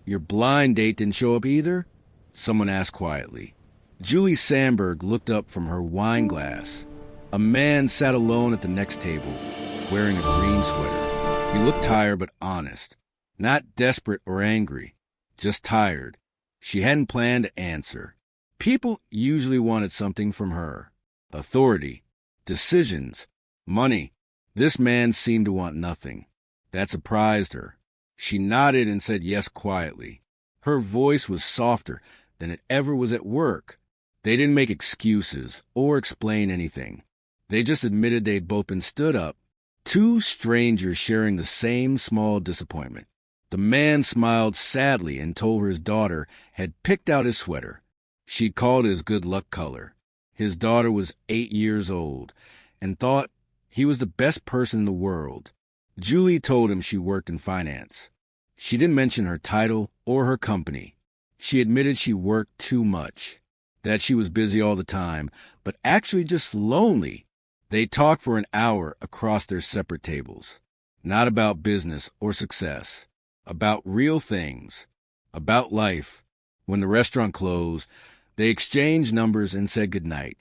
Your blind date didn't show up either? Someone asked quietly. Julie Sandberg looked up from her wine glass. A man sat alone at the next table, wearing a green sweater. He looked tired but honest. Not desperate or angry, just tired. She hadn't planned to answer. People usually wanted something from her. Authority, decisions, money. This man seemed to want nothing. That surprised her. She nodded and said yes quietly. Her voice was softer than it ever was at work. They didn't make excuses or explain anything. They just admitted they'd both been stood up. Two strangers sharing the same small disappointment. The man smiled sadly and told her his daughter had picked out his sweater. She'd called it his good luck color. His daughter was 8 years old and thought he was the best person in the world. Julie told him she worked in finance. She didn't mention her title or her company. She admitted she worked too much, that she was busy all the time, but actually just lonely. They talked for an hour across their separate tables. Not about business or success. About real things. About life. When the restaurant closed, they exchanged numbers and said goodnight.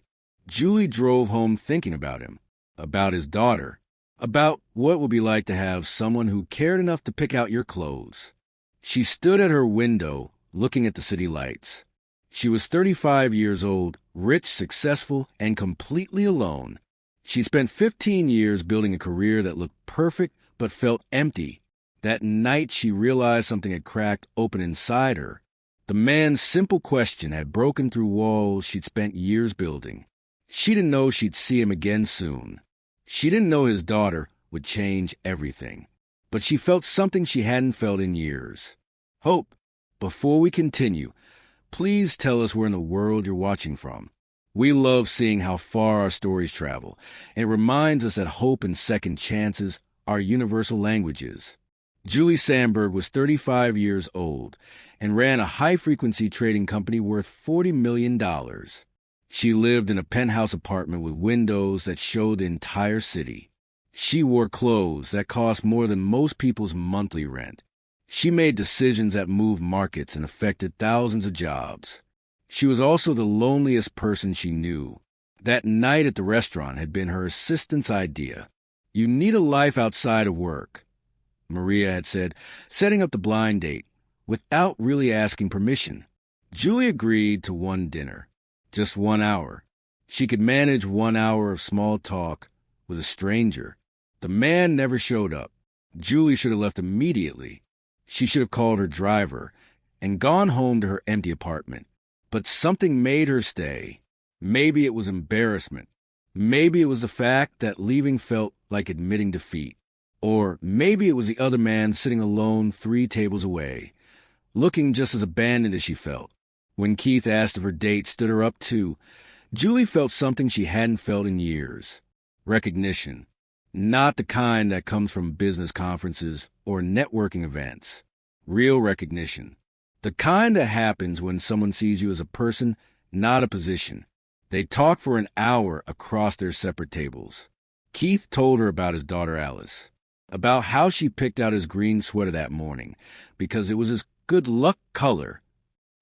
Julie drove home thinking about him. About his daughter. About what it would be like to have someone who cared enough to pick out your clothes. She stood at her window, looking at the city lights. She was 35 years old, rich, successful, and completely alone. She spent 15 years building a career that looked perfect but felt empty. That night she realized something had cracked open inside her. The man's simple question had broken through walls she'd spent years building. She didn't know she'd see him again soon. She didn't know his daughter would change everything. But she felt something she hadn't felt in years. Hope, before we continue, please tell us where in the world you're watching from. We love seeing how far our stories travel, and it reminds us that hope and second chances are universal languages. Julie Sandberg was 35 years old and ran a high-frequency trading company worth $40 million. She lived in a penthouse apartment with windows that showed the entire city. She wore clothes that cost more than most people's monthly rent. She made decisions that moved markets and affected thousands of jobs. She was also the loneliest person she knew. That night at the restaurant had been her assistant's idea. You need a life outside of work, Maria had said, setting up the blind date, without really asking permission. Julie agreed to one dinner, just 1 hour. She could manage 1 hour of small talk with a stranger. The man never showed up. Julie should have left immediately. She should have called her driver and gone home to her empty apartment. But something made her stay. Maybe it was embarrassment. Maybe it was the fact that leaving felt like admitting defeat. Or maybe it was the other man sitting alone 3 tables away, looking just as abandoned as she felt. When Keith asked if her date stood her up too, Julie felt something she hadn't felt in years. Recognition. Not the kind that comes from business conferences or networking events. Real recognition. The kind that happens when someone sees you as a person, not a position. They talked for an hour across their separate tables. Keith told her about his daughter Alice, about how she picked out his green sweater that morning because it was his good luck color,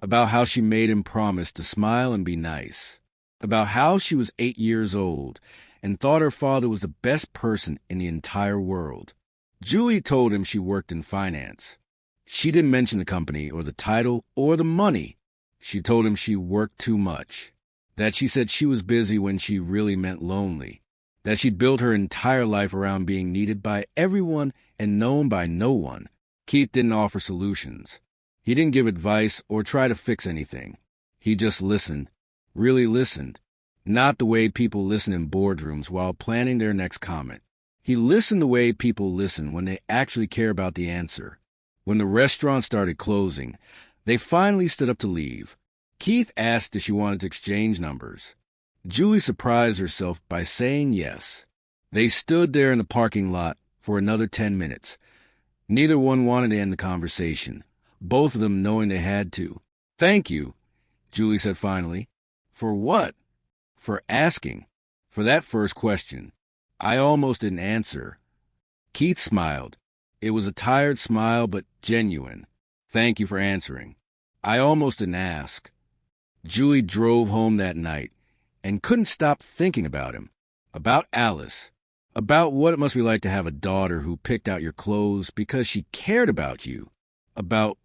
about how she made him promise to smile and be nice, about how she was 8 years old and thought her father was the best person in the entire world. Julie told him she worked in finance. She didn't mention the company or the title or the money. She told him she worked too much, that she said she was busy when she really meant lonely, that she'd built her entire life around being needed by everyone and known by no one. Keith didn't offer solutions. He didn't give advice or try to fix anything. He just listened, really listened, not the way people listen in boardrooms while planning their next comment. He listened the way people listen when they actually care about the answer. When the restaurant started closing, they finally stood up to leave. Keith asked if she wanted to exchange numbers. Julie surprised herself by saying yes. They stood there in the parking lot for another 10 minutes. Neither one wanted to end the conversation, both of them knowing they had to. "Thank you," Julie said finally. "For what?" "For asking. For that first question. I almost didn't answer." Keith smiled. It was a tired smile, but genuine. Thank you for answering. I almost didn't ask. Julie drove home that night and couldn't stop thinking about him, about Alice, about what it must be like to have a daughter who picked out your clothes because she cared about you, about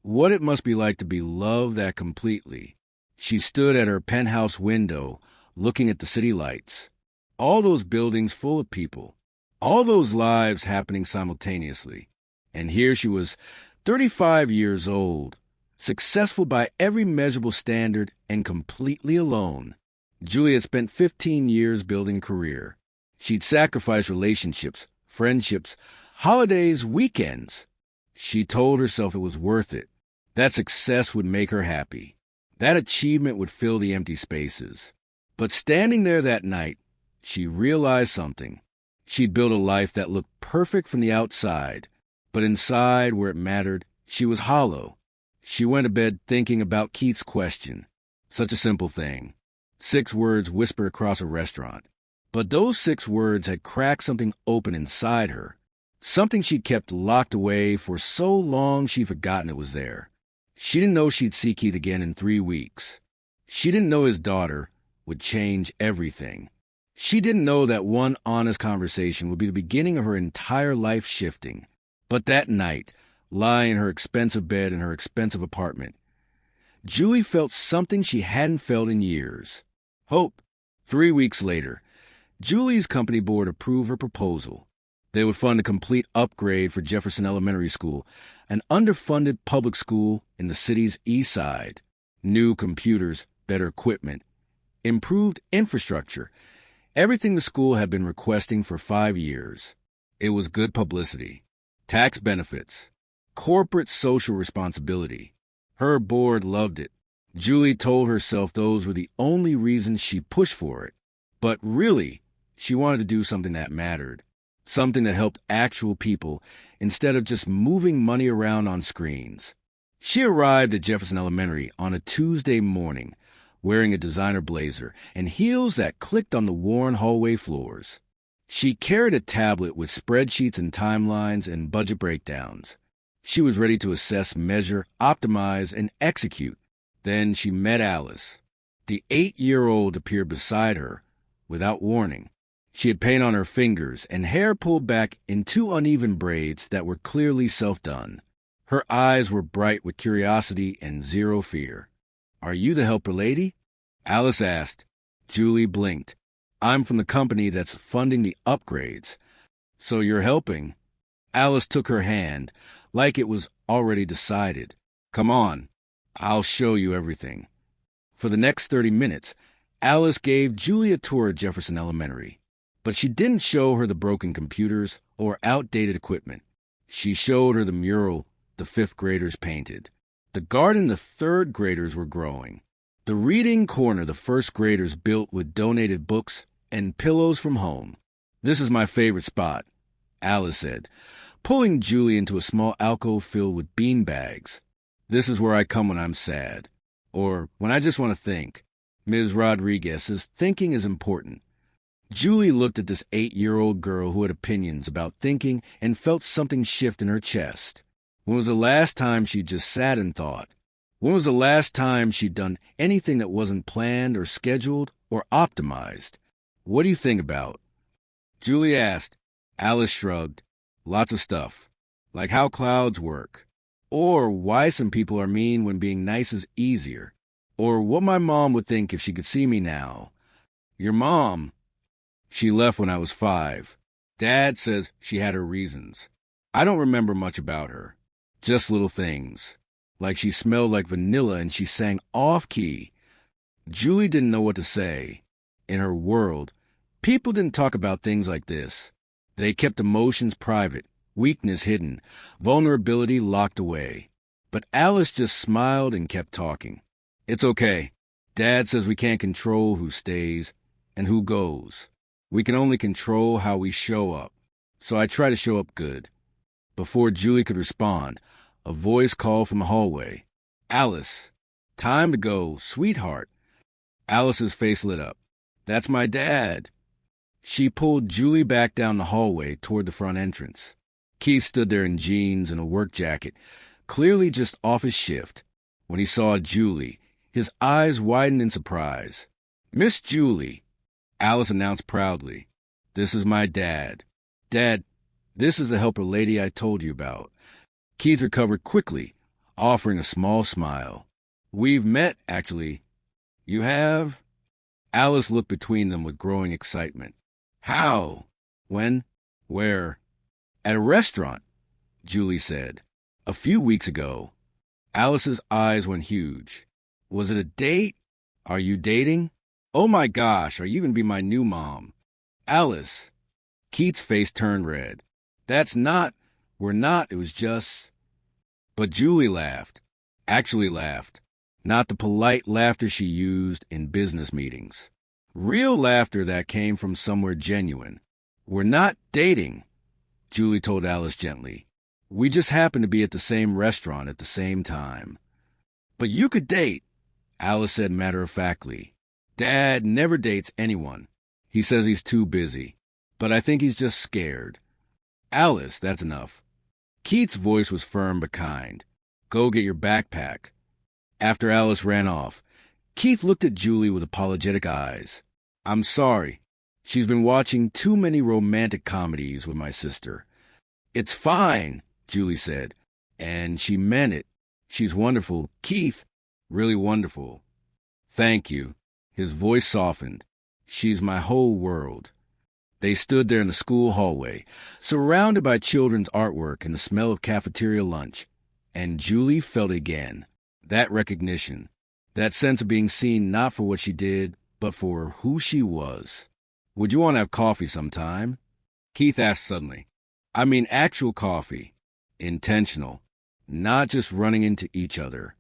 what it must be like to be loved that completely. She stood at her penthouse window, looking at the city lights, all those buildings full of people, all those lives happening simultaneously. And here she was, 35 years old, successful by every measurable standard and completely alone. Julie had spent 15 years building a career. She'd sacrificed relationships, friendships, holidays, weekends. She told herself it was worth it. That success would make her happy. That achievement would fill the empty spaces. But standing there that night, she realized something. She'd built a life that looked perfect from the outside, but inside, where it mattered, she was hollow. She went to bed thinking about Keith's question. Such a simple thing. 6 words whispered across a restaurant. But those 6 words had cracked something open inside her. Something she'd kept locked away for so long she'd forgotten it was there. She didn't know she'd see Keith again in 3 weeks. She didn't know his daughter would change everything. She didn't know that one honest conversation would be the beginning of her entire life shifting. But that night, lying in her expensive bed in her expensive apartment, Julie felt something she hadn't felt in years. Hope. 3 weeks later, Julie's company board approved her proposal. They would fund a complete upgrade for Jefferson Elementary School, an underfunded public school in the city's east side. New computers, better equipment, improved infrastructure, everything the school had been requesting for 5 years. It was good publicity. Tax benefits, corporate social responsibility. Her board loved it. Julie told herself those were the only reasons she pushed for it. But really, she wanted to do something that mattered. Something that helped actual people instead of just moving money around on screens. She arrived at Jefferson Elementary on a Tuesday morning, wearing a designer blazer and heels that clicked on the worn hallway floors. She carried a tablet with spreadsheets and timelines and budget breakdowns. She was ready to assess, measure, optimize, and execute. Then she met Alice. The 8-year-old appeared beside her without warning. She had paint on her fingers and hair pulled back in 2 uneven braids that were clearly self-done. Her eyes were bright with curiosity and 0 fear. "Are you the helper lady?" Alice asked. Julie blinked. "I'm from the company that's funding the upgrades." "So you're helping?" Alice took her hand, like it was already decided. "Come on, I'll show you everything." For the next 30 minutes, Alice gave Julie a tour of Jefferson Elementary. But she didn't show her the broken computers or outdated equipment. She showed her the mural the 5th graders painted, the garden the 3rd graders were growing, the reading corner the 1st graders built with donated books and pillows from home. "This is my favorite spot," Alice said, pulling Julie into a small alcove filled with bean bags. "This is where I come when I'm sad, or when I just want to think. Ms. Rodriguez says thinking is important." Julie looked at this 8-year-old girl who had opinions about thinking and felt something shift in her chest. When was the last time she just sat and thought? When was the last time she'd done anything that wasn't planned or scheduled or optimized? "What do you think about?" Julie asked. Alice shrugged. "Lots of stuff. Like how clouds work. Or why some people are mean when being nice is easier. Or what my mom would think if she could see me now." "Your mom?" "She left when I was 5. Dad says she had her reasons. I don't remember much about her. Just little things. Like she smelled like vanilla and she sang off-key." Julie didn't know what to say. In her world, people didn't talk about things like this. They kept emotions private, weakness hidden, vulnerability locked away. But Alice just smiled and kept talking. "It's okay. Dad says we can't control who stays and who goes. We can only control how we show up. So I try to show up good." Before Julie could respond, a voice called from the hallway. "Alice, time to go, sweetheart." Alice's face lit up. "That's my dad." She pulled Julie back down the hallway toward the front entrance. Keith stood there in jeans and a work jacket, clearly just off his shift. When he saw Julie, his eyes widened in surprise. "Miss Julie," Alice announced proudly. "This is my dad. Dad, this is the helper lady I told you about." Keith recovered quickly, offering a small smile. "We've met, actually." "You have?" Alice looked between them with growing excitement. "How? When? Where?" "At a restaurant," Julie said. "A few weeks ago." Alice's eyes went huge. "Was it a date? Are you dating? Oh my gosh, are you going to be my new mom?" "Alice." Keith's face turned red. We're not, it was just..." But Julie laughed. Actually laughed. Not the polite laughter she used in business meetings. Real laughter that came from somewhere genuine. "We're not dating," Julie told Alice gently. "We just happen to be at the same restaurant at the same time." "But you could date," Alice said matter-of-factly. "Dad never dates anyone. He says he's too busy. But I think he's just scared." "Alice, that's enough." Keith's voice was firm but kind. "Go get your backpack." After Alice ran off, Keith looked at Julie with apologetic eyes. "I'm sorry. She's been watching too many romantic comedies with my sister." "It's fine," Julie said. "And she meant it. She's wonderful. Keith, really wonderful." "Thank you." His voice softened. "She's my whole world." They stood there in the school hallway, surrounded by children's artwork and the smell of cafeteria lunch. And Julie felt again. That recognition. That sense of being seen not for what she did, but for who she was. "Would you want to have coffee sometime?" Keith asked suddenly. "I mean actual coffee. Intentional. Not just running into each other."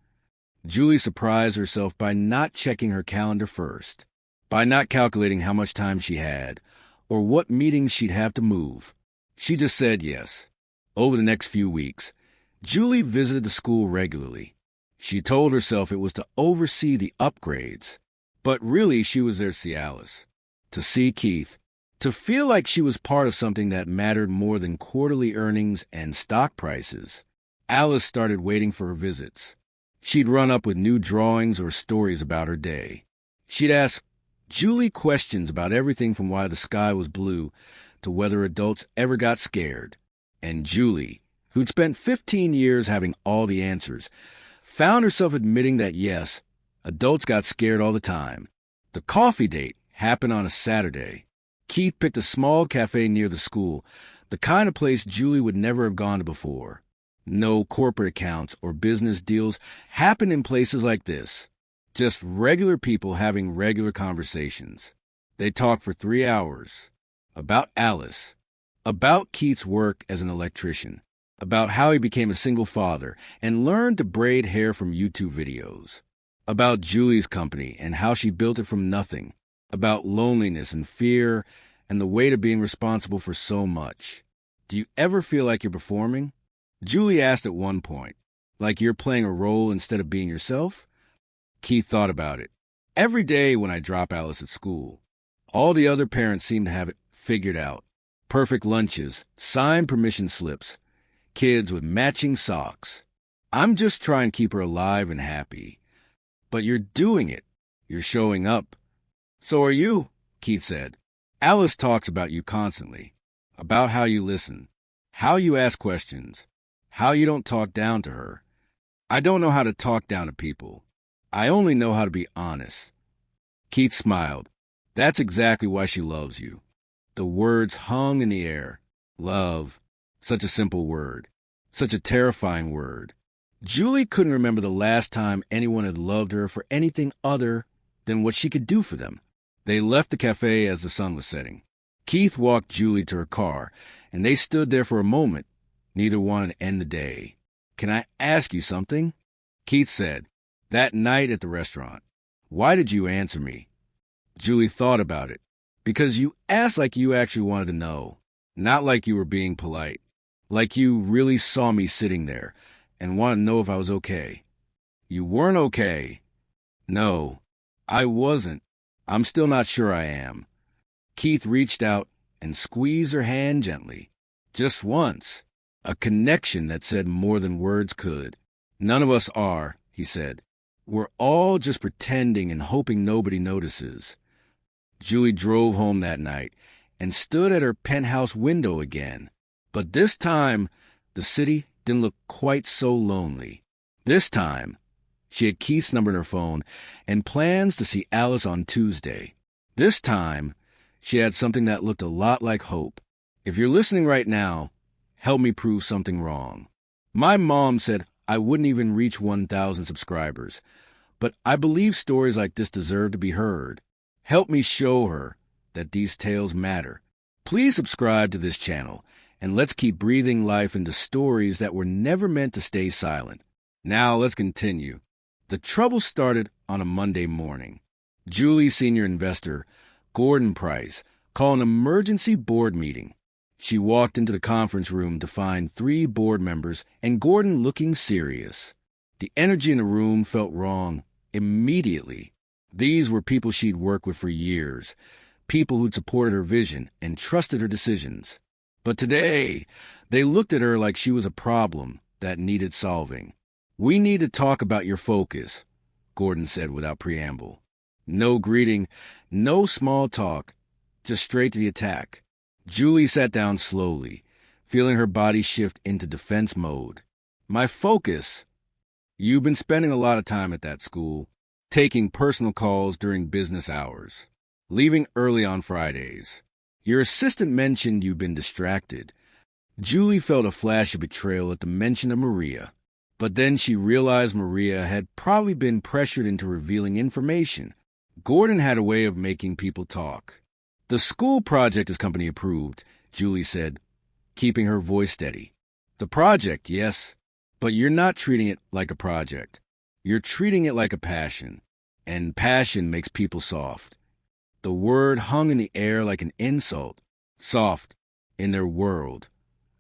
Julie surprised herself by not checking her calendar first, by not calculating how much time she had, or what meetings she'd have to move. She just said yes. Over the next few weeks, Julie visited the school regularly. She told herself it was to oversee the upgrades, but really she was there to see Alice, to see Keith, to feel like she was part of something that mattered more than quarterly earnings and stock prices. Alice started waiting for her visits. She'd run up with new drawings or stories about her day. She'd ask Julie questions about everything from why the sky was blue to whether adults ever got scared. And Julie, who'd spent 15 years having all the answers, found herself admitting that yes, adults got scared all the time. The coffee date happened on a Saturday. Keith picked a small cafe near the school, the kind of place Julie would never have gone to before. No corporate accounts or business deals happened in places like this. Just regular people having regular conversations. They talked for 3 hours. About Alice. About Keith's work as an electrician. About how he became a single father and learned to braid hair from YouTube videos. About Julie's company and how she built it from nothing. About loneliness and fear and the weight of being responsible for so much. "Do you ever feel like you're performing?" Julie asked at one point. "Like you're playing a role instead of being yourself?" Keith thought about it. "Every day when I drop Alice at school, all the other parents seem to have it figured out. Perfect lunches, signed permission slips, kids with matching socks. I'm just trying to keep her alive and happy. But you're doing it. You're showing up." "So are you," Keith said. "Alice talks about you constantly. About how you listen, how you ask questions, how you don't talk down to her. I don't know how to talk down to people. I only know how to be honest." Keith smiled. "That's exactly why she loves you." The words hung in the air. Love. Such a simple word. Such a terrifying word. Julie couldn't remember the last time anyone had loved her for anything other than what she could do for them. They left the cafe as the sun was setting. Keith walked Julie to her car, and they stood there for a moment. Neither wanted to end the day. "Can I ask you something?" Keith said. "That night at the restaurant, why did you answer me?" Julie thought about it. "Because you asked like you actually wanted to know. Not like you were being polite. Like you really saw me sitting there and wanted to know if I was okay." "You weren't okay." "No, I wasn't. I'm still not sure I am." Keith reached out and squeezed her hand gently. Just once. a connection that said more than words could. "None of us are," he said. "We're all just pretending and hoping nobody notices." Julie drove home that night and stood at her penthouse window again. But this time, the city didn't look quite so lonely. This time, she had Keith's number in her phone and plans to see Alice on Tuesday. This time, she had something that looked a lot like hope. If you're listening right now, help me prove something wrong. My mom said I wouldn't even reach 1,000 subscribers, but I believe stories like this deserve to be heard. Help me show her that these tales matter. Please subscribe to this channel, and let's keep breathing life into stories that were never meant to stay silent. Now let's continue. The trouble started on a Monday morning. Julie's senior investor, Gordon Price, called an emergency board meeting. She walked into the conference room to find 3 board members and Gordon looking serious. The energy in the room felt wrong immediately. These were people she'd worked with for years, people who'd supported her vision and trusted her decisions. But today, they looked at her like she was a problem that needed solving. "We need to talk about your focus," Gordon said without preamble. No greeting, no small talk, just straight to the attack. Julie sat down slowly, feeling her body shift into defense mode. "My focus? You've been spending a lot of time at that school, taking personal calls during business hours, leaving early on Fridays. Your assistant mentioned you've been distracted." Julie felt a flash of betrayal at the mention of Maria, but then she realized Maria had probably been pressured into revealing information. Gordon had a way of making people talk. "The school project is company approved," Julie said, keeping her voice steady. "The project, yes, but you're not treating it like a project. You're treating it like a passion, and passion makes people soft." The word hung in the air like an insult. Soft, in their world.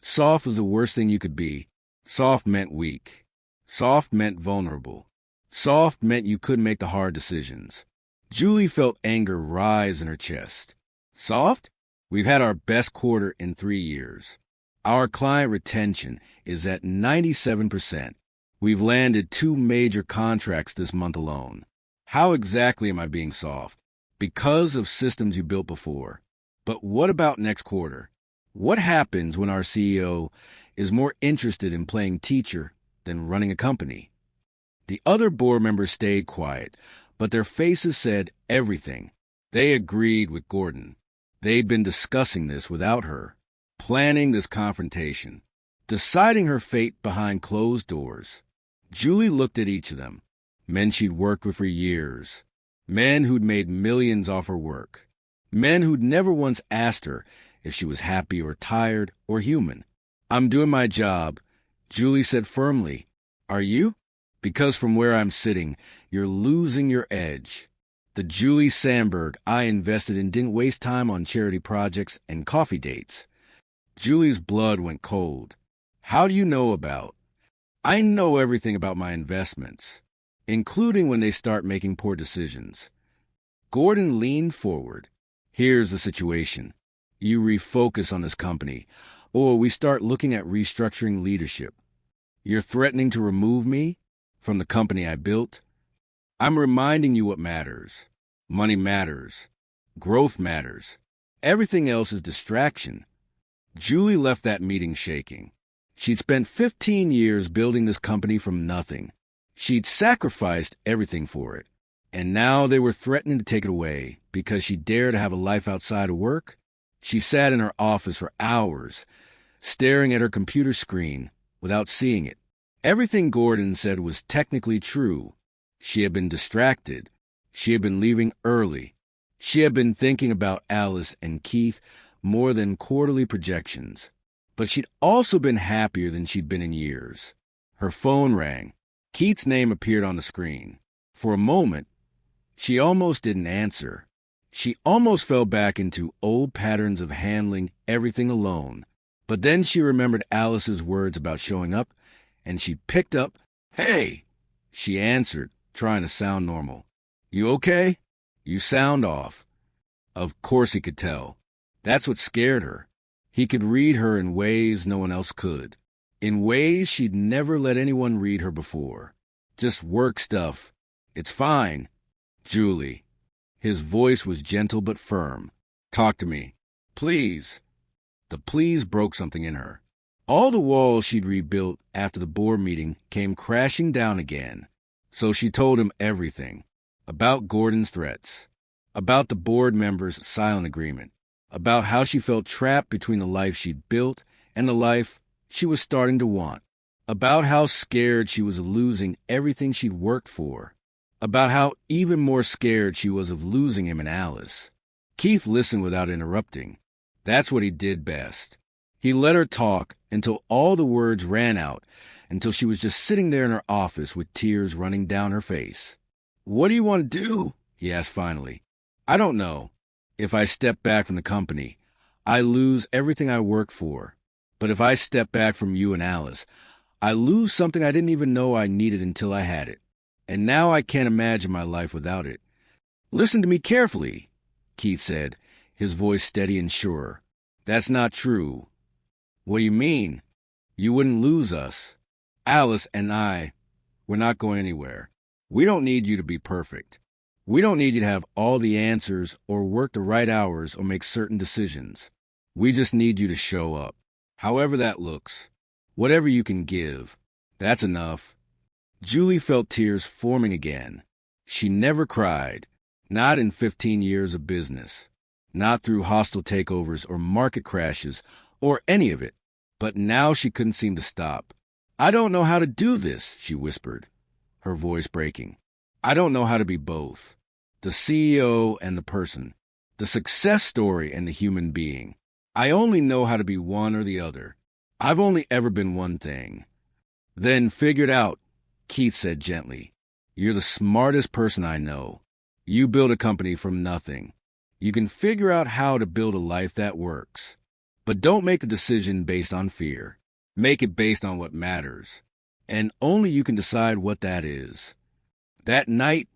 Soft was the worst thing you could be. Soft meant weak. Soft meant vulnerable. Soft meant you couldn't make the hard decisions. Julie felt anger rise in her chest. "Soft? We've had our best quarter in 3 years. Our client retention is at 97%. We've landed 2 major contracts this month alone. How exactly am I being soft? Because of systems you built before. But what about next quarter? What happens when our CEO is more interested in playing teacher than running a company?" The other board members stayed quiet, but their faces said everything. They agreed with Gordon. They'd been discussing this without her, planning this confrontation, deciding her fate behind closed doors. Julie looked at each of them, men she'd worked with for years, men who'd made millions off her work, men who'd never once asked her if she was happy or tired or human. "I'm doing my job," Julie said firmly. "Are you? Because from where I'm sitting, you're losing your edge. The Julie Sandberg I invested in didn't waste time on charity projects and coffee dates." Julie's blood went cold. "How do you know about?" "I know everything about my investments, including when they start making poor decisions." Gordon leaned forward. "Here's the situation. You refocus on this company, or we start looking at restructuring leadership. You're threatening to remove me from the company I built. I'm reminding you what matters. Money matters. Growth matters. Everything else is distraction." Julie left that meeting shaking. She'd spent 15 years building this company from nothing. She'd sacrificed everything for it. And now they were threatening to take it away because she dared to have a life outside of work. She sat in her office for hours, staring at her computer screen without seeing it. Everything Gordon said was technically true. She had been distracted. She had been leaving early. She had been thinking about Alice and Keith more than quarterly projections. But she'd also been happier than she'd been in years. Her phone rang. Keith's name appeared on the screen. For a moment, she almost didn't answer. She almost fell back into old patterns of handling everything alone. But then she remembered Alice's words about showing up, and she picked up. "Hey!" She answered, trying to sound normal. "You okay? You sound off." Of course he could tell. That's what scared her. He could read her in ways no one else could. in ways she'd never let anyone read her before. Just work stuff. It's fine. Julie. His voice was gentle but firm. Talk to me. Please. The please broke something in her. All the walls she'd rebuilt after the board meeting came crashing down again. So she told him everything. About Gordon's threats. About the board members' silent agreement. About how she felt trapped between the life she'd built and the life she was starting to want. About how scared she was of losing everything she'd worked for. About how even more scared she was of losing him and Alice. Keith listened without interrupting. That's what he did best. He let her talk until all the words ran out, until she was just sitting there in her office with tears running down her face. What do you want to do? He asked finally. I don't know. If I step back from the company, I lose everything I worked for. But if I step back from you and Alice, I lose something I didn't even know I needed until I had it. And now I can't imagine my life without it. Listen to me carefully, Keith said, his voice steady and sure. That's not true. What do you mean? You wouldn't lose us. Alice and I, we're not going anywhere. We don't need you to be perfect. We don't need you to have all the answers or work the right hours or make certain decisions. We just need you to show up. However that looks. Whatever you can give. That's enough. Julie felt tears forming again. She never cried. Not in 15 years of business. Not through hostile takeovers or market crashes or any of it. But now she couldn't seem to stop. I don't know how to do this, she whispered, her voice breaking. I don't know how to be both. The CEO and the person. The success story and the human being. I only know how to be one or the other. I've only ever been one thing. Then figure it out, Keith said gently. You're the smartest person I know. You build a company from nothing. You can figure out how to build a life that works. But don't make the decision based on fear. Make it based on what matters. And only you can decide what that is. That night,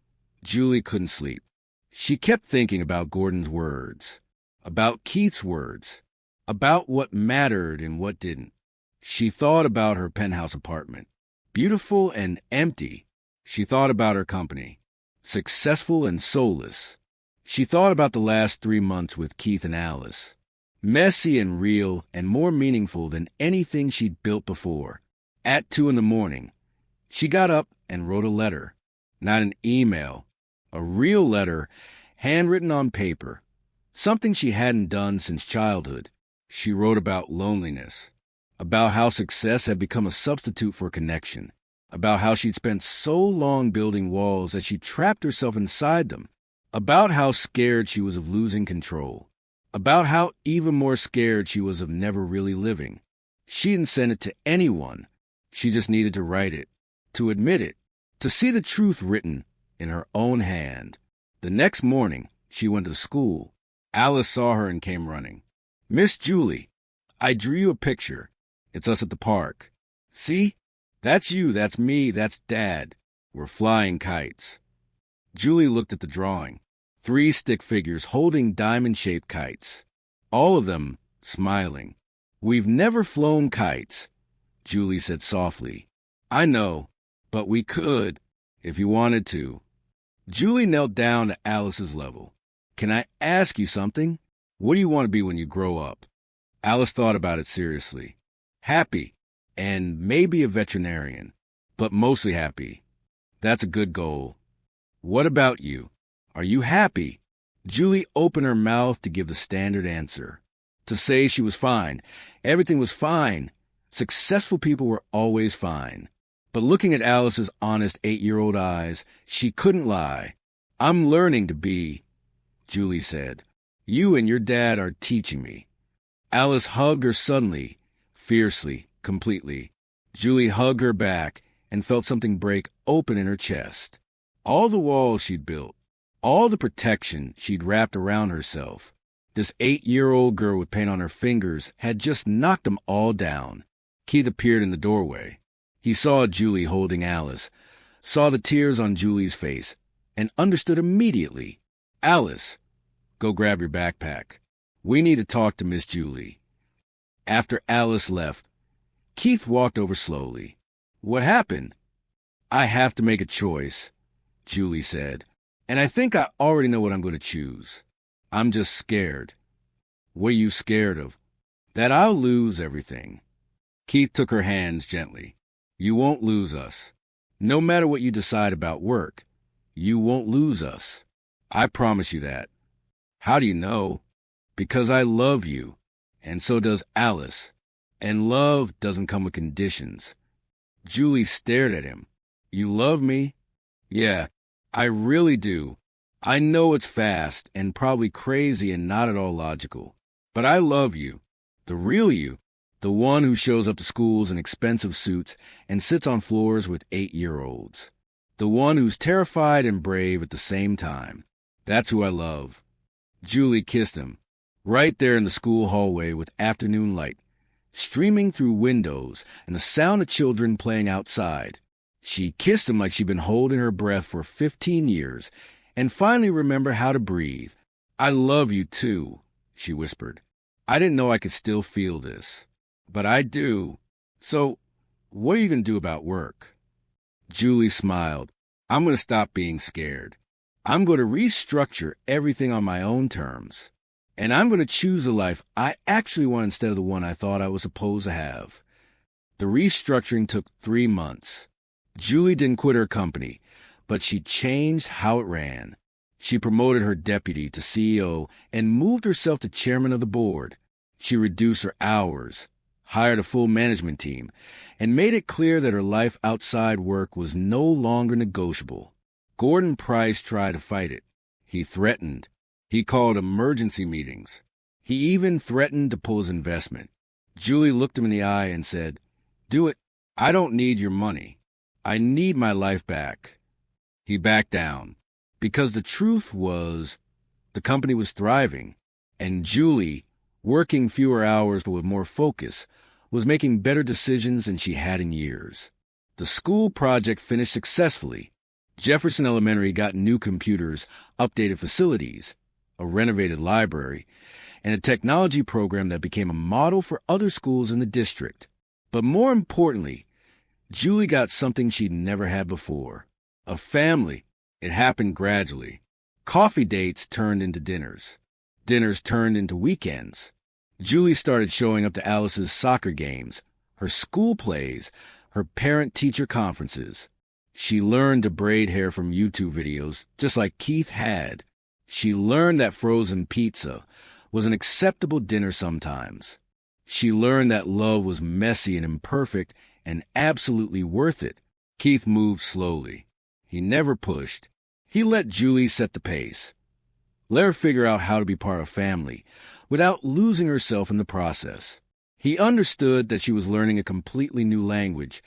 Julie couldn't sleep. She kept thinking about Gordon's words, about Keith's words, about what mattered and what didn't. She thought about her penthouse apartment, beautiful and empty. She thought about her company, successful and soulless. She thought about the last 3 months with Keith and Alice, messy and real and more meaningful than anything she'd built before. At 2 a.m, she got up and wrote a letter, not an email, a real letter, handwritten on paper, something she hadn't done since childhood. She wrote about loneliness, about how success had become a substitute for connection, about how she'd spent so long building walls that she trapped herself inside them, about how scared she was of losing control, about how even more scared she was of never really living. She didn't send it to anyone. She just needed to write it, to admit it, to see the truth written in her own hand. The next morning, she went to school. Alice saw her and came running. Miss Julie, I drew you a picture. It's us at the park. See? That's you, that's me, that's Dad. We're flying kites. Julie looked at the drawing. 3 stick figures holding diamond-shaped kites. All of them smiling. We've never flown kites, Julie said softly. I know, but we could, if you wanted to. Julie knelt down to Alice's level. Can I ask you something? What do you want to be when you grow up? Alice thought about it seriously. Happy, and maybe a veterinarian, but mostly happy. That's a good goal. What about you? Are you happy? Julie opened her mouth to give the standard answer. To say she was fine. Everything was fine. Successful people were always fine. But looking at Alice's honest 8-year-old eyes, she couldn't lie. I'm learning to be, Julie said. You and your dad are teaching me. Alice hugged her suddenly, fiercely, completely. Julie hugged her back and felt something break open in her chest. All the walls she'd built, all the protection she'd wrapped around herself, this 8-year-old girl with paint on her fingers had just knocked them all down. Keith appeared in the doorway. He saw Julie holding Alice, saw the tears on Julie's face, and understood immediately. Alice, go grab your backpack. We need to talk to Miss Julie. After Alice left, Keith walked over slowly. What happened? I have to make a choice, Julie said, and I think I already know what I'm going to choose. I'm just scared. What are you scared of? That I'll lose everything. Keith took her hands gently. You won't lose us. No matter what you decide about work, you won't lose us. I promise you that. How do you know? Because I love you, and so does Alice. And love doesn't come with conditions. Julie stared at him. You love me? Yeah, I really do. I know it's fast and probably crazy and not at all logical. But I love you. The real you. The one who shows up to schools in expensive suits and sits on floors with 8-year-olds. The one who's terrified and brave at the same time. That's who I love. Julie kissed him, right there in the school hallway with afternoon light, streaming through windows and the sound of children playing outside. She kissed him like she'd been holding her breath for 15 years and finally remembered how to breathe. I love you too, she whispered. I didn't know I could still feel this. But I do. So, what are you going to do about work? Julie smiled. I'm going to stop being scared. I'm going to restructure everything on my own terms. And I'm going to choose a life I actually want instead of the one I thought I was supposed to have. The restructuring took 3 months. Julie didn't quit her company, but she changed how it ran. She promoted her deputy to CEO and moved herself to chairman of the board. She reduced her hours, hired a full management team, and made it clear that her life outside work was no longer negotiable. Gordon Price tried to fight it. He threatened. He called emergency meetings. He even threatened to pull his investment. Julie looked him in the eye and said, Do it. I don't need your money. I need my life back. He backed down, because the truth was the company was thriving, and Julie, working fewer hours but with more focus, was making better decisions than she had in years. The school project finished successfully. Jefferson Elementary got new computers, updated facilities, a renovated library, and a technology program that became a model for other schools in the district. But more importantly, Julie got something she'd never had before. A family. It happened gradually. Coffee dates turned into dinners. Dinners turned into weekends. Julie started showing up to Alice's soccer games, her school plays, her parent-teacher conferences. She learned to braid hair from YouTube videos, just like Keith had. She learned that frozen pizza was an acceptable dinner sometimes. She learned that love was messy and imperfect and absolutely worth it. Keith moved slowly. He never pushed. He let Julie set the pace. Let her figure out how to be part of family without losing herself in the process. He understood that she was learning a completely new language,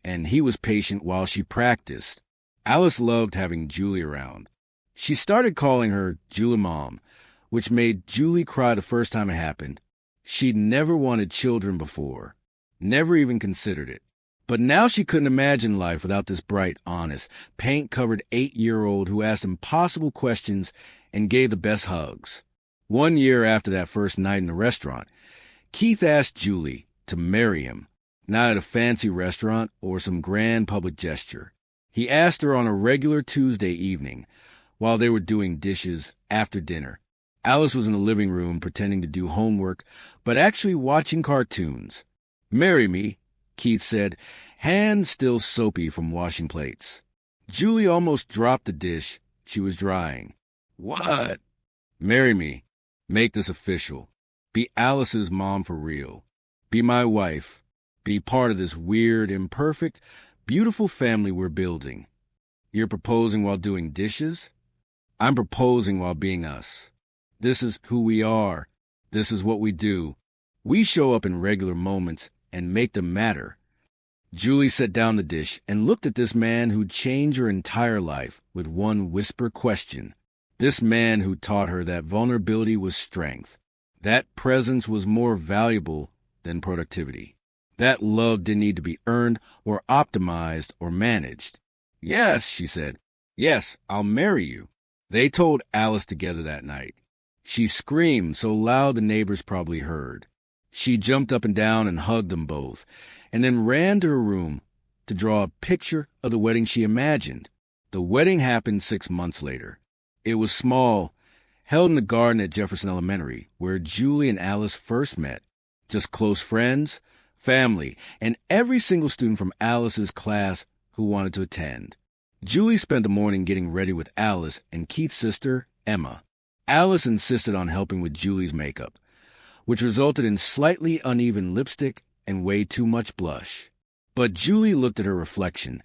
and he was patient while she practiced. Alice loved having Julie around. She started calling her Julie Mom, which made Julie cry the first time it happened. She'd never wanted children before, never even considered it. But now she couldn't imagine life without this bright, honest, paint-covered 8-year-old who asked impossible questions and gave the best hugs. 1 year after that first night in the restaurant, Keith asked Julie to marry him, not at a fancy restaurant or some grand public gesture. He asked her on a regular Tuesday evening, while they were doing dishes after dinner. Alice was in the living room pretending to do homework, but actually watching cartoons. Marry me, Keith said, hands still soapy from washing plates. Julie almost dropped the dish she was drying. What? Marry me. Make this official. Be Alice's mom for real. Be my wife. Be part of this weird, imperfect, beautiful family we're building. You're proposing while doing dishes? I'm proposing while being us. This is who we are. This is what we do. We show up in regular moments and make them matter. Julie set down the dish and looked at this man who'd changed her entire life with one whisper question. This man who taught her that vulnerability was strength. That presence was more valuable than productivity. That love didn't need to be earned or optimized or managed. Yes, she said. Yes, I'll marry you. They told Alice together that night. She screamed so loud the neighbors probably heard. She jumped up and down and hugged them both, and then ran to her room to draw a picture of the wedding she imagined. The wedding happened 6 months later. It was small, held in the garden at Jefferson Elementary, where Julie and Alice first met. Just close friends, family, and every single student from Alice's class who wanted to attend. Julie spent the morning getting ready with Alice and Keith's sister, Emma. Alice insisted on helping with Julie's makeup, which resulted in slightly uneven lipstick and way too much blush. But Julie looked at her reflection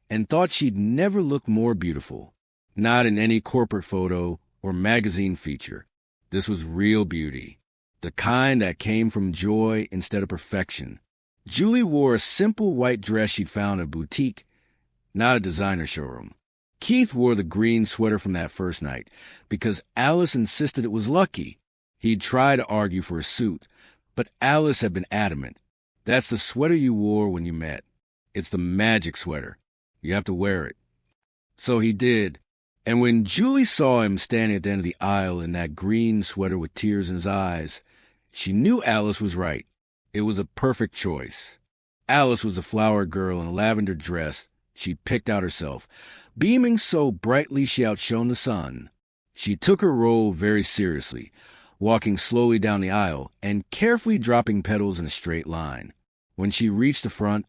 and thought she'd never looked more beautiful. Not in any corporate photo or magazine feature. This was real beauty, the kind that came from joy instead of perfection. Julie wore a simple white dress she'd found at a boutique, not a designer showroom. Keith wore the green sweater from that first night because Alice insisted it was lucky. He'd tried to argue for a suit, but Alice had been adamant. That's the sweater you wore when you met. It's the magic sweater. You have to wear it. So he did. And when Julie saw him standing at the end of the aisle in that green sweater with tears in his eyes, she knew Alice was right. It was a perfect choice. Alice was a flower girl in a lavender dress she'd picked out herself, beaming so brightly she outshone the sun. She took her role very seriously, walking slowly down the aisle and carefully dropping petals in a straight line. When she reached the front,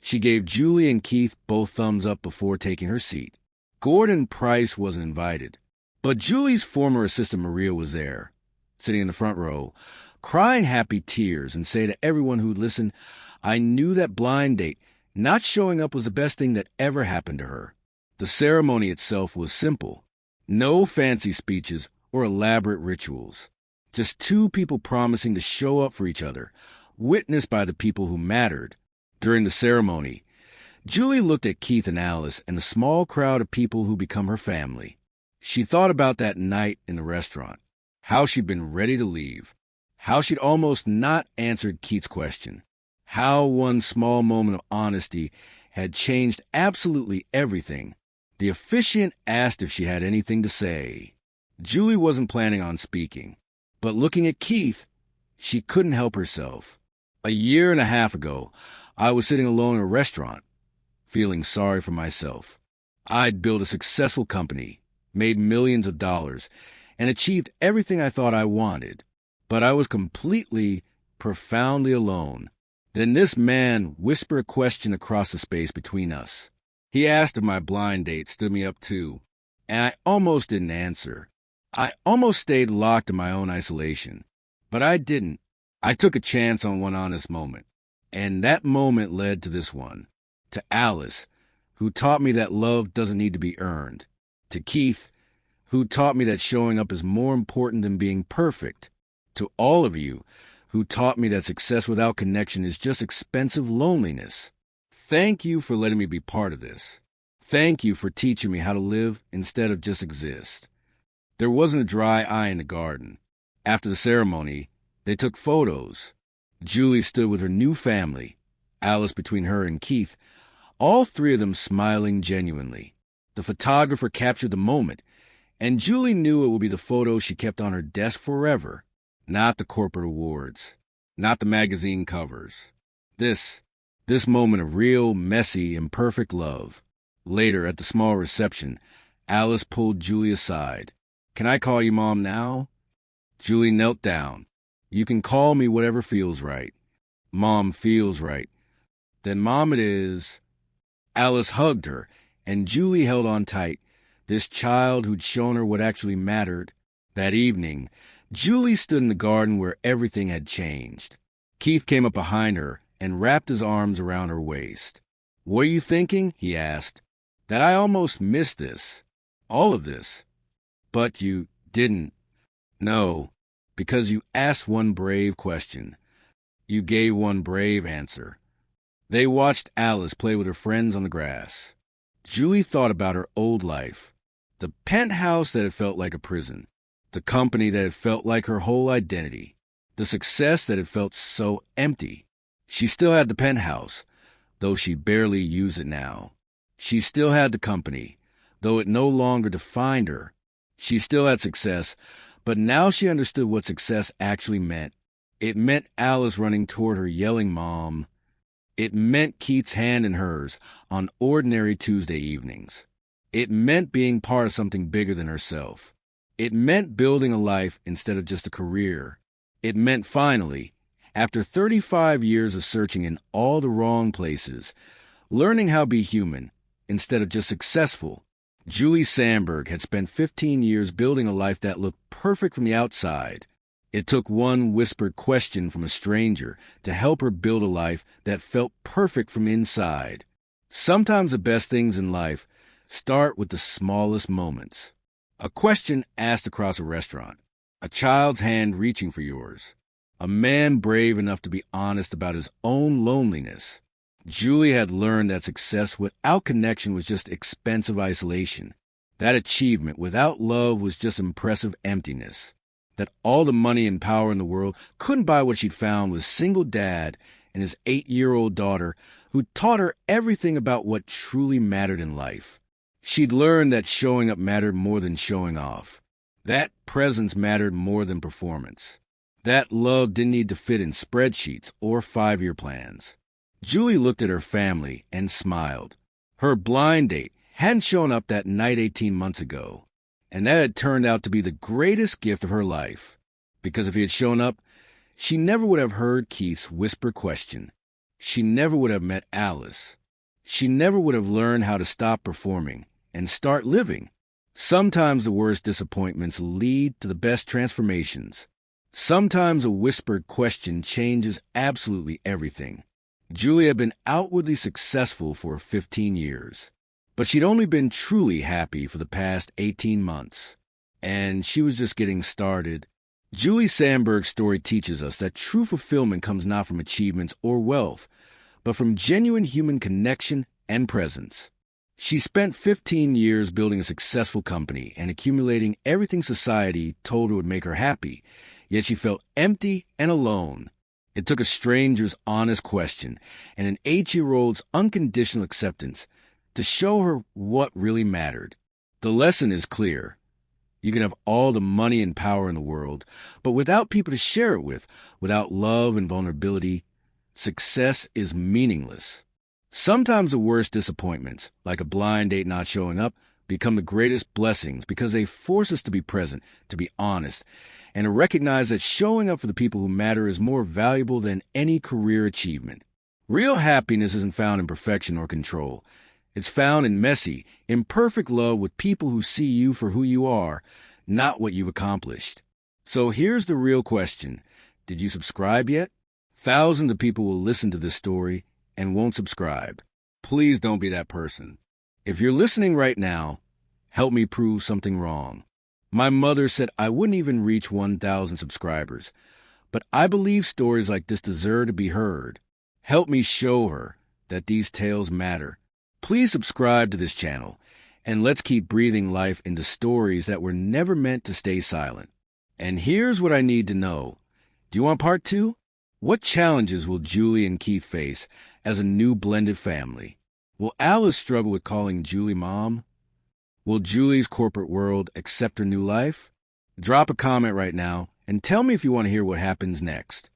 she gave Julie and Keith both thumbs up before taking her seat. Gordon Price wasn't invited, but Julie's former assistant Maria was there, sitting in the front row, crying happy tears and saying to everyone who'd listened, "I knew that blind date, not showing up was the best thing that ever happened to her." The ceremony itself was simple. No fancy speeches or elaborate rituals. Just two people promising to show up for each other, witnessed by the people who mattered. During the ceremony, Julie looked at Keith and Alice and the small crowd of people who become her family. She thought about that night in the restaurant, how she'd been ready to leave, how she'd almost not answered Keith's question, how one small moment of honesty had changed absolutely everything. The officiant asked if she had anything to say. Julie wasn't planning on speaking, but looking at Keith, she couldn't help herself. A year and a half ago, I was sitting alone in a restaurant, feeling sorry for myself. I'd built a successful company, made millions of dollars, and achieved everything I thought I wanted. But I was completely, profoundly alone. Then this man whispered a question across the space between us. He asked if my blind date stood me up too, and I almost didn't answer. I almost stayed locked in my own isolation. But I didn't. I took a chance on one honest moment. And that moment led to this one. To Alice, who taught me that love doesn't need to be earned. To Keith, who taught me that showing up is more important than being perfect. To all of you, who taught me that success without connection is just expensive loneliness. Thank you for letting me be part of this. Thank you for teaching me how to live instead of just exist. There wasn't a dry eye in the garden. After the ceremony, they took photos. Julie stood with her new family, Alice between her and Keith, all three of them smiling genuinely. The photographer captured the moment, and Julie knew it would be the photo she kept on her desk forever, not the corporate awards, not the magazine covers. This moment of real, messy, imperfect love. Later, at the small reception, Alice pulled Julie aside. "Can I call you Mom now?" Julie knelt down. "You can call me whatever feels right." "Mom feels right." "Then Mom it is." Alice hugged her, and Julie held on tight, this child who'd shown her what actually mattered. That evening, Julie stood in the garden where everything had changed. Keith came up behind her and wrapped his arms around her waist. "What are you thinking?" he asked. "That I almost missed this. All of this." "But you didn't." "No, because you asked one brave question. You gave one brave answer." They watched Alice play with her friends on the grass. Julie thought about her old life, the penthouse that had felt like a prison, the company that had felt like her whole identity, the success that had felt so empty. She still had the penthouse, though she barely used it now. She still had the company, though it no longer defined her. She still had success, but now she understood what success actually meant. It meant Alice running toward her yelling Mom. It meant Keith's hand in hers on ordinary Tuesday evenings. It meant being part of something bigger than herself. It meant building a life instead of just a career. It meant finally, after 35 years of searching in all the wrong places, learning how to be human instead of just successful. Julie Sandberg had spent 15 years building a life that looked perfect from the outside. It took one whispered question from a stranger to help her build a life that felt perfect from inside. Sometimes the best things in life start with the smallest moments. A question asked across a restaurant, a child's hand reaching for yours, a man brave enough to be honest about his own loneliness. Julie had learned that success without connection was just expensive isolation. That achievement without love was just impressive emptiness. That all the money and power in the world couldn't buy what she'd found with a single dad and his 8-year-old daughter who taught her everything about what truly mattered in life. She'd learned that showing up mattered more than showing off. That presence mattered more than performance. That love didn't need to fit in spreadsheets or 5-year plans. Julie looked at her family and smiled. Her blind date hadn't shown up that night 18 months ago, and that had turned out to be the greatest gift of her life. Because if he had shown up, she never would have heard Keith's whispered question. She never would have met Alice. She never would have learned how to stop performing and start living. Sometimes the worst disappointments lead to the best transformations. Sometimes a whispered question changes absolutely everything. Julie had been outwardly successful for 15 years, but she'd only been truly happy for the past 18 months. And she was just getting started. Julie Sandberg's story teaches us that true fulfillment comes not from achievements or wealth, but from genuine human connection and presence. She spent 15 years building a successful company and accumulating everything society told her would make her happy, yet she felt empty and alone. It took a stranger's honest question and an 8-year-old's unconditional acceptance to show her what really mattered. The lesson is clear. You can have all the money and power in the world, but without people to share it with, without love and vulnerability, success is meaningless. Sometimes the worst disappointments, like a blind date not showing up, become the greatest blessings because they force us to be present, to be honest, and to recognize that showing up for the people who matter is more valuable than any career achievement. Real happiness isn't found in perfection or control. It's found in messy, imperfect love with people who see you for who you are, not what you've accomplished. So here's the real question. Did you subscribe yet? Thousands of people will listen to this story and won't subscribe. Please don't be that person. If you're listening right now, help me prove something wrong. My mother said I wouldn't even reach 1,000 subscribers, but I believe stories like this deserve to be heard. Help me show her that these tales matter. Please subscribe to this channel, and let's keep breathing life into stories that were never meant to stay silent. And here's what I need to know. Do you want part 2? What challenges will Julie and Keith face as a new blended family? Will Alice struggle with calling Julie Mom? Will Julie's corporate world accept her new life? Drop a comment right now and tell me if you want to hear what happens next.